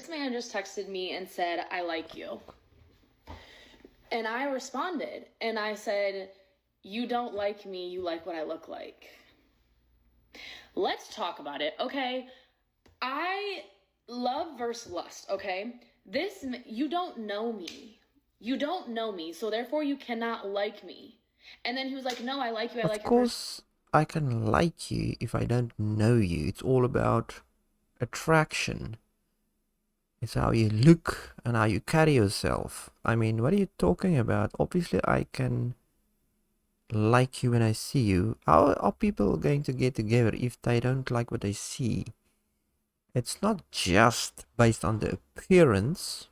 this man just texted me and said, I like you. And I responded and I said, you don't like me, you like what I look like. Let's talk about it, okay? I love versus lust, okay? You don't know me. You don't know me, so therefore you cannot like me. And then he was like, no, I like you, I Of like your person. course, I can like you if I don't know you. It's all about attraction. It's how you look and how you carry yourself. I mean, what are you talking about? Obviously, I can like you when I see you. How are people going to get together if they don't like what they see? It's not just based on the appearance.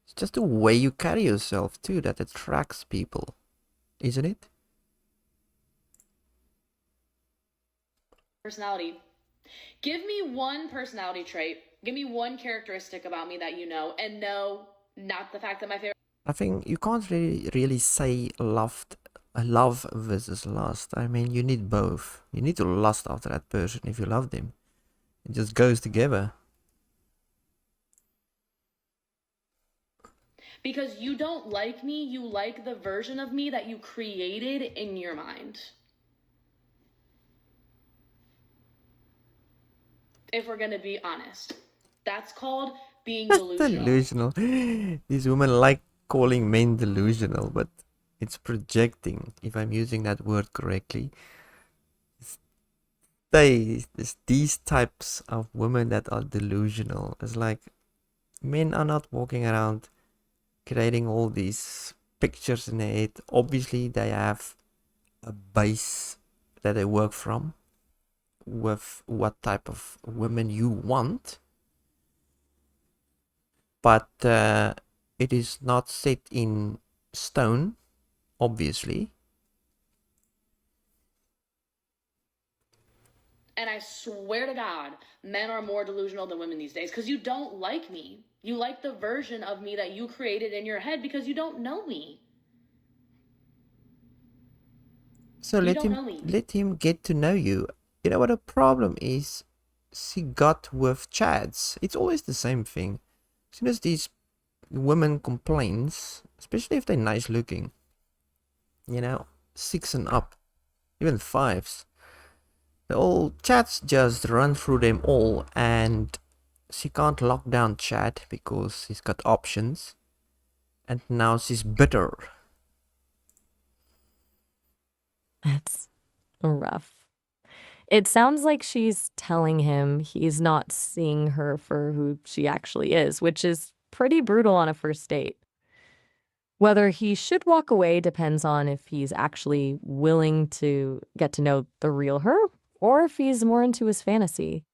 It's just the way you carry yourself too that attracts people, isn't it? Personality. Give me one personality trait. Give me one characteristic about me that you know, and no, not the fact that my favorite. I think you can't really say love versus lust. I mean, you need both. You need to lust after that person if you love them. It just goes together. Because you don't like me, you like the version of me that you created in your mind. If we're gonna be honest, that's called being delusional. Delusional. These women like calling men delusional, but it's projecting, if I'm using that word correctly. These types of women that are delusional. It's like men are not walking around creating all these pictures in their head. Obviously, they have a base that they work from with what type of women you want, but it is not set in stone, obviously. And I swear to God, men are more delusional than women these days because you don't like me. You like the version of me that you created in your head because you don't know me. So You let don't him know me. let him get to know you. You know what the problem is? She got with Chads. It's always the same thing. As soon as these women complains, especially if they're nice looking, 6 and up, even 5s, the old chats just run through them all, and she can't lock down chat because she's got options, and now she's bitter. That's rough. It sounds like she's telling him he's not seeing her for who she actually is, which is pretty brutal on a first date. Whether he should walk away depends on if he's actually willing to get to know the real her or if he's more into his fantasy.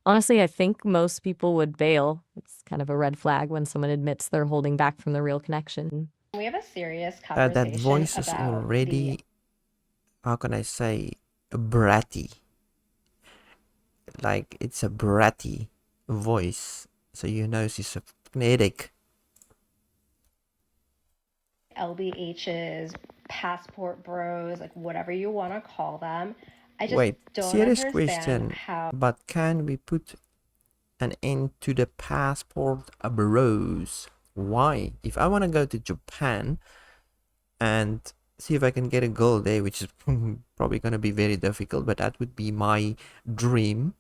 Honestly, I think most people would bail. It's kind of a red flag when someone admits they're holding back from the real connection. We have a serious That conversation voice is about the already, how can I say, bratty. Like, it's a bratty voice, so she's a kinetic. LBHs, passport bros, like whatever you want to call them. I just Wait, don't serious understand question, how. but can we put an end to the passport bros? Why? If I want to go to Japan and see if I can get a girl there, which is probably going to be very difficult, but that would be my dream,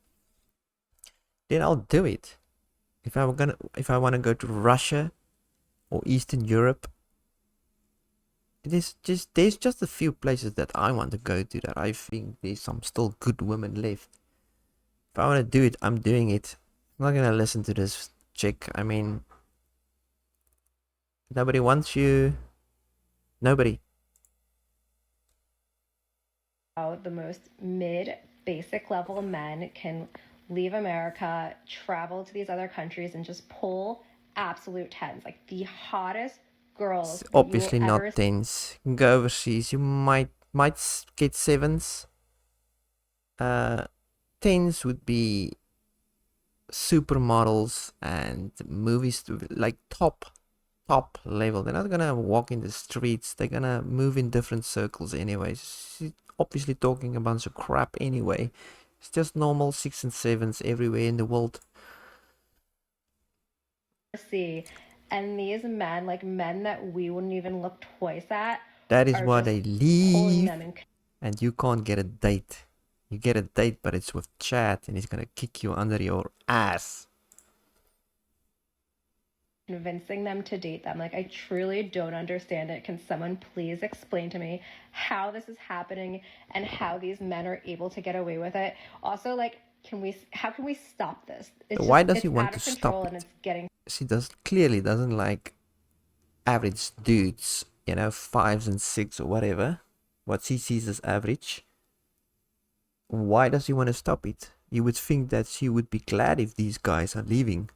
then I'll do it. If I want to go to Russia or Eastern Europe, there's just a few places that I want to go to that I think there's some still good women left. If I want to do it, I'm doing it. I'm not gonna listen to this chick. I mean, nobody wants you. Nobody. The most mid basic level men can leave America, travel to these other countries, and just pull absolute tens, like the hottest girls It's that you will obviously ever not tens. You can go overseas. You might get sevens. Tens would be supermodels and movies like top level. They're not gonna walk in the streets. They're gonna move in different circles anyways. She's obviously talking a bunch of crap anyway. It's just normal 6 and 7s everywhere in the world. see. And these men, like men that we wouldn't even look twice at, That is are why just they pulling leave, them and and you can't get a date. You get a date, but it's with Chad, and he's gonna kick you under your ass. convincing them to date them. Like, I truly don't understand it. Can someone please explain to me how this is happening and how these men are able to get away with it? Also, like, how can we stop this? It's Why just, does it's he want out to of stop control and it? it's getting She clearly doesn't like average dudes, you know, 5s and 6 or whatever. What she sees as average. Why does he want to stop it? You would think that she would be glad if these guys are leaving.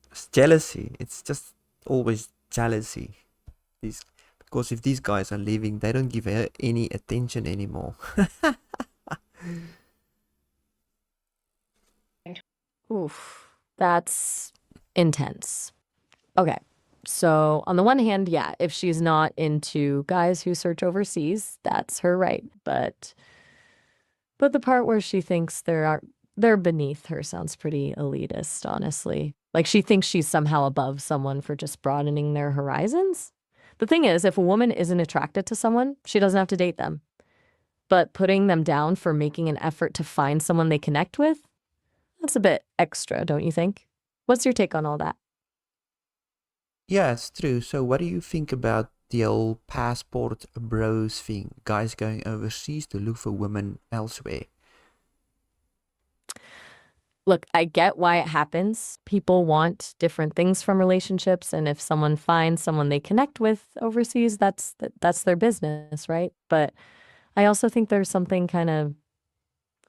It's jealousy. It's just always jealousy. Because if these guys are leaving, they don't give her any attention anymore. Oof, that's intense. Okay. So, on the one hand, yeah, if she's not into guys who search overseas, that's her right. But the part where she thinks they're beneath her sounds pretty elitist, honestly. Like she thinks she's somehow above someone for just broadening their horizons. The thing is, if a woman isn't attracted to someone, she doesn't have to date them. But putting them down for making an effort to find someone they connect with, that's a bit extra, don't you think? What's your take on all that? Yeah, it's true. So what do you think about the whole passport bros thing? Guys going overseas to look for women elsewhere. Look, I get why it happens. People want different things from relationships, and if someone finds someone they connect with overseas, that's their business, right? But I also think there's something kind of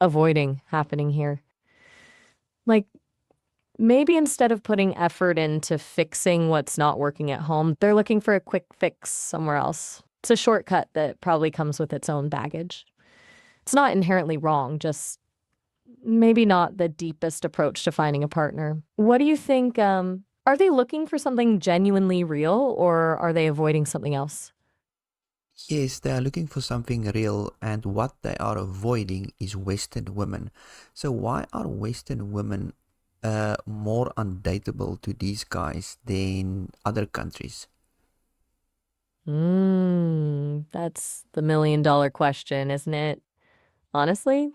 avoiding happening here. Like maybe instead of putting effort into fixing what's not working at home, they're looking for a quick fix somewhere else. It's a shortcut that probably comes with its own baggage. It's not inherently wrong, just maybe not the deepest approach to finding a partner. What do you think? Are they looking for something genuinely real or are they avoiding something else? Yes, they are looking for something real, and what they are avoiding is Western women. So why are Western women more undateable to these guys than other countries? That's the $1,000,000 question, isn't it? Honestly,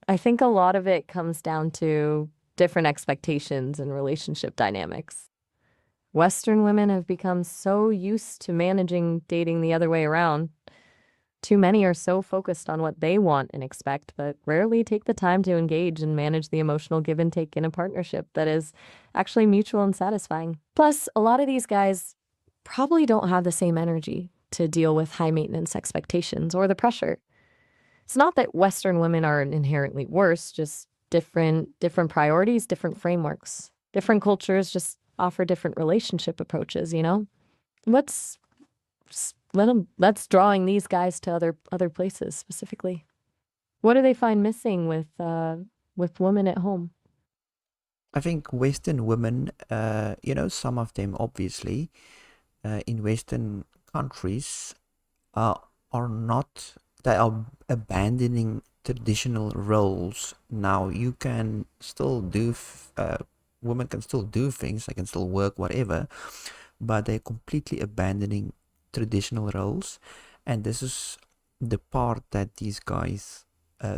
I think a lot of it comes down to different expectations and relationship dynamics. Western women have become so used to managing dating the other way around. Too many are so focused on what they want and expect, but rarely take the time to engage and manage the emotional give and take in a partnership that is actually mutual and satisfying. Plus, a lot of these guys probably don't have the same energy to deal with high maintenance expectations or the pressure. It's not that Western women are inherently worse, just different priorities, different frameworks. Different cultures just offer different relationship approaches, you know? Let's let's drawing these guys to other places specifically. What do they find missing with women at home? I think Western women, some of them obviously, in Western countries, are not, they are abandoning traditional roles. Now, you can still women can still do things, they can still work, whatever, but they're completely abandoning traditional roles. And this is the part that these guys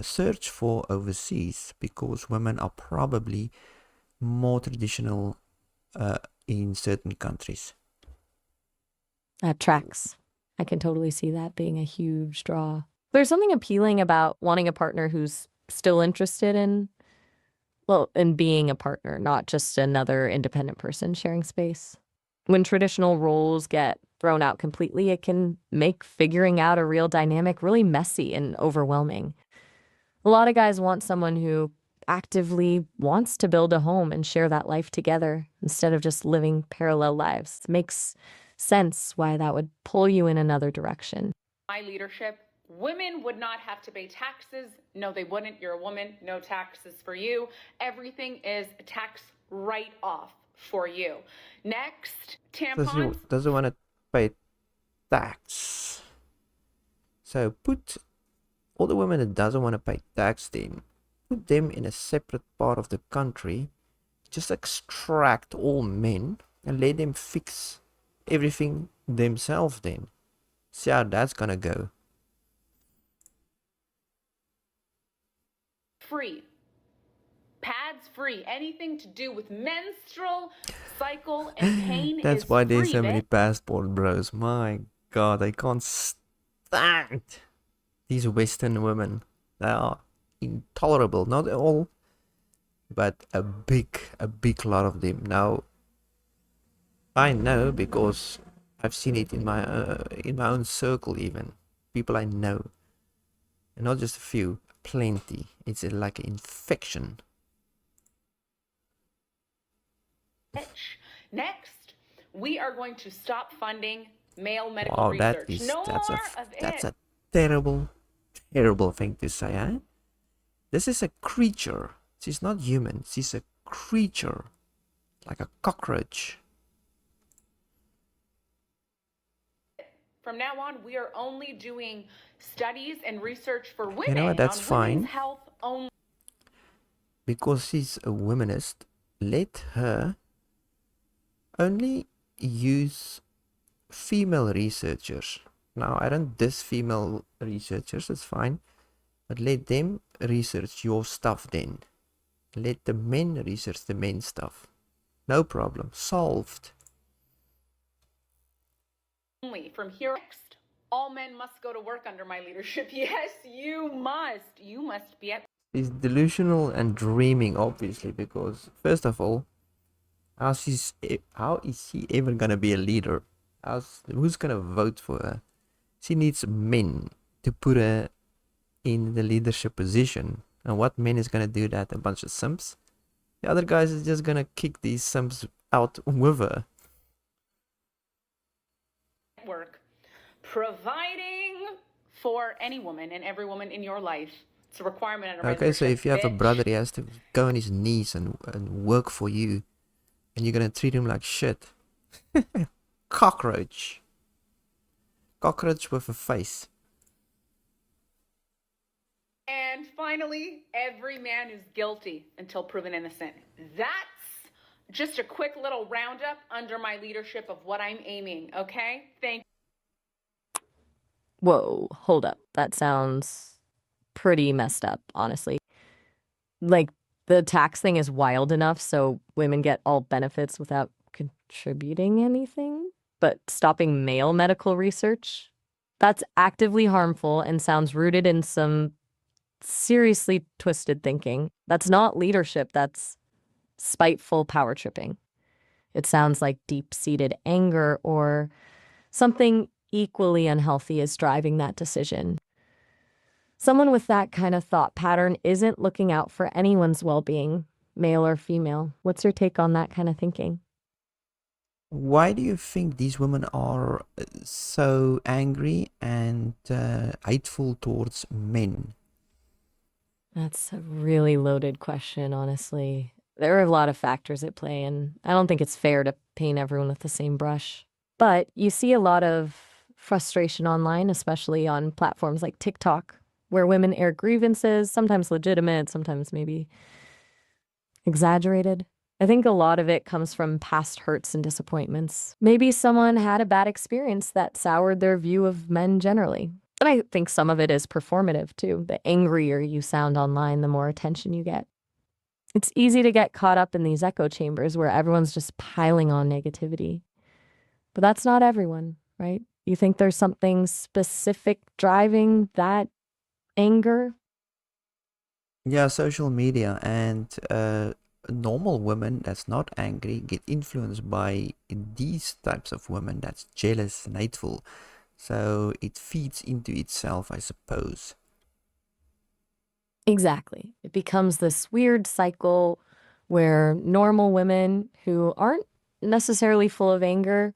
search for overseas, because women are probably more traditional in certain countries. That tracks. I can totally see that being a huge draw. There's something appealing about wanting a partner who's still interested in being a partner, not just another independent person sharing space. When traditional roles get thrown out completely, it can make figuring out a real dynamic really messy and overwhelming. A lot of guys want someone who actively wants to build a home and share that life together instead of just living parallel lives. It makes sense why that would pull you in another direction. My leadership, women would not have to pay taxes. No, they wouldn't. You're a woman, no taxes for you. Everything is tax write-off for you. Next, tampons. Doesn't want to pay tax. So put all the women that doesn't want to pay tax, then put them in a separate part of the country just extract all men and let them fix everything themselves then. See how that's gonna go. Free. Pads free. Anything to do with menstrual cycle and pain That's is why there's free. so many passport bros. My god, I can't stand these Western women. They are intolerable. Not all, but a big lot of them. Now, I know because I've seen it in my own circle even. People I know. And not just a few, plenty. It's like an infection. Next, we are going to stop funding male medical Wow, research. No that's more a of that's it. a terrible thing to say, eh? This is a creature. She's not human. She's a creature, like a cockroach. From now on, we are only doing studies and research for women. You know what? That's on fine. women's health only. Because she's a womanist, let her only use female researchers. Now, I don't diss female researchers, it's fine. But let them research your stuff then. Let the men research the men stuff. No problem. Solved. Only from here next, all men must go to work under my leadership. Yes, you must. You must be at. He's delusional and dreaming, obviously, because first of all, how is she ever gonna be a leader? Who's gonna vote for her? She needs men to put her in the leadership position. And what man is gonna do that? A bunch of simps? The other guys is just gonna kick these simps out with her. Work, providing for any woman and every woman in your life. It's a requirement under my Okay, so leadership, if you have a bitch. brother, he has to go on his knees and work for you. And you're gonna treat him like shit. Cockroach. Cockroach with a face. And finally, every man is guilty until proven innocent. That's just a quick little roundup under my leadership of what I'm aiming, okay? Thank you. Whoa, hold up. That sounds pretty messed up, honestly. Like, the tax thing is wild enough so women get all benefits without contributing anything? But stopping male medical research? That's actively harmful and sounds rooted in some seriously twisted thinking. That's not leadership, that's spiteful power tripping. It sounds like deep-seated anger or something equally unhealthy is driving that decision. Someone with that kind of thought pattern isn't looking out for anyone's well-being, male or female. What's your take on that kind of thinking? Why do you think these women are so angry and hateful towards men? That's a really loaded question, honestly. There are a lot of factors at play, and I don't think it's fair to paint everyone with the same brush. But you see a lot of frustration online, especially on platforms like TikTok, where women air grievances, sometimes legitimate, sometimes maybe exaggerated. I think a lot of it comes from past hurts and disappointments. Maybe someone had a bad experience that soured their view of men generally. And I think some of it is performative too. The angrier you sound online, the more attention you get. It's easy to get caught up in these echo chambers where everyone's just piling on negativity. But that's not everyone, right? You think there's something specific driving that anger? Yeah, social media and normal women that's not angry get influenced by these types of women that's jealous and hateful. So it feeds into itself, I suppose. Exactly. It becomes this weird cycle where normal women who aren't necessarily full of anger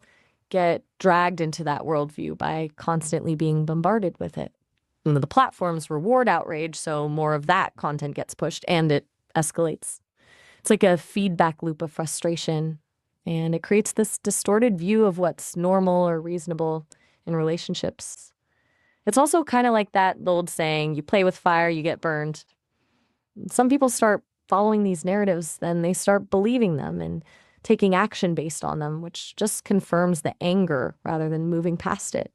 get dragged into that worldview by constantly being bombarded with it. And the platforms reward outrage, so more of that content gets pushed and it escalates. It's like a feedback loop of frustration, and it creates this distorted view of what's normal or reasonable in relationships. It's also kind of like that old saying, you play with fire, you get burned. Some people start following these narratives, then they start believing them and taking action based on them, which just confirms the anger rather than moving past it.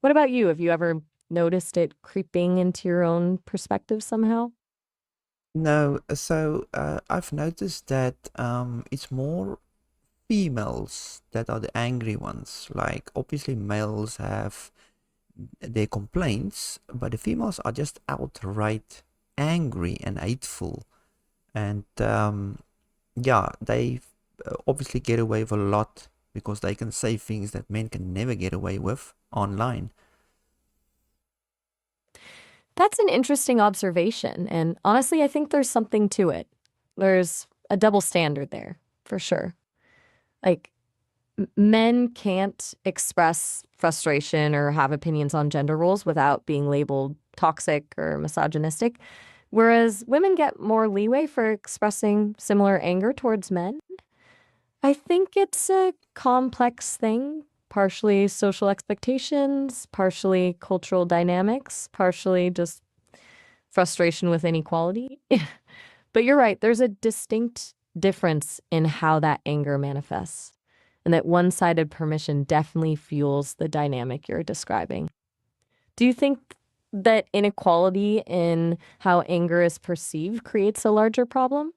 What about you? Have you ever noticed it creeping into your own perspective somehow? No, so I've noticed that it's more females that are the angry ones. Like, obviously, males have their complaints, but the females are just outright angry and hateful. And yeah, they obviously get away with a lot because they can say things that men can never get away with online. That's an interesting observation. And honestly, I think there's something to it. There's a double standard there, for sure. Like, men can't express frustration or have opinions on gender roles without being labeled toxic or misogynistic, whereas women get more leeway for expressing similar anger towards men. I think it's a complex thing, partially social expectations, partially cultural dynamics, partially just frustration with inequality. But you're right, there's a distinct difference in how that anger manifests, and that one sided permission definitely fuels the dynamic you're describing. Do you think that inequality in how anger is perceived creates a larger problem?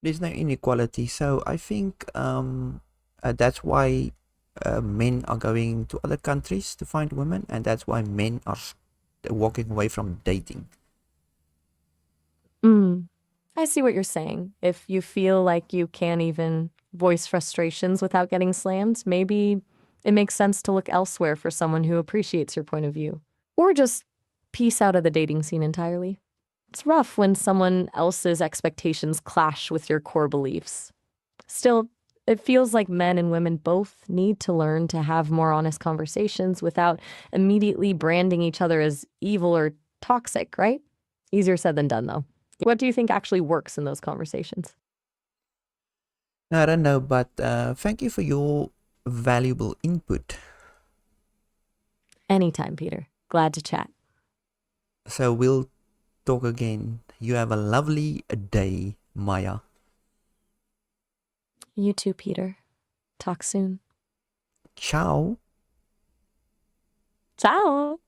There's no inequality, so I think that's why men are going to other countries to find women, and that's why men are walking away from dating. Mm. I see what you're saying. If you feel like you can't even voice frustrations without getting slammed, maybe it makes sense to look elsewhere for someone who appreciates your point of view. Or just peace out of the dating scene entirely. It's rough when someone else's expectations clash with your core beliefs. Still, it feels like men and women both need to learn to have more honest conversations without immediately branding each other as evil or toxic, right? Easier said than done, though. What do you think actually works in those conversations? Now, I don't know, but thank you for your valuable input. Anytime, Peter. Glad to chat. So we'll talk again. You have a lovely day, Maya. You too, Peter. Talk soon. Ciao. Ciao.